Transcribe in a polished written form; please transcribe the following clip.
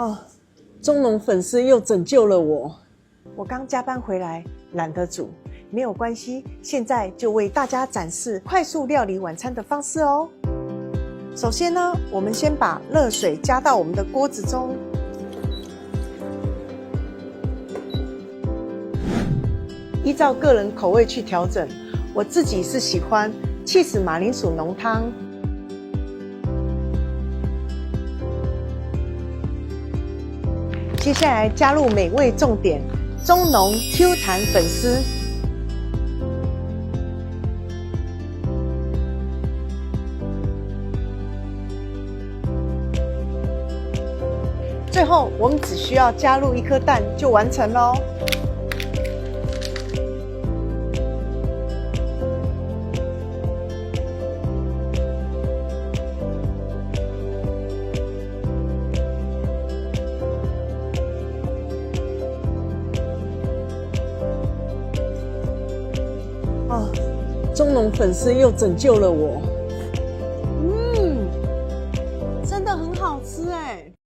哦，中农粉丝又拯救了我。我刚加班回来，懒得煮，没有关系，现在就为大家展示快速料理晚餐的方式哦。首先呢，我们先把热水加到我们的锅子中，依照个人口味去调整。我自己是喜欢起司马铃薯浓汤。接下来加入美味重点中浓 Q 弹粉丝，最后我们只需要加入1颗蛋就完成咯。哦，中农粉丝又拯救了我。真的很好吃哎。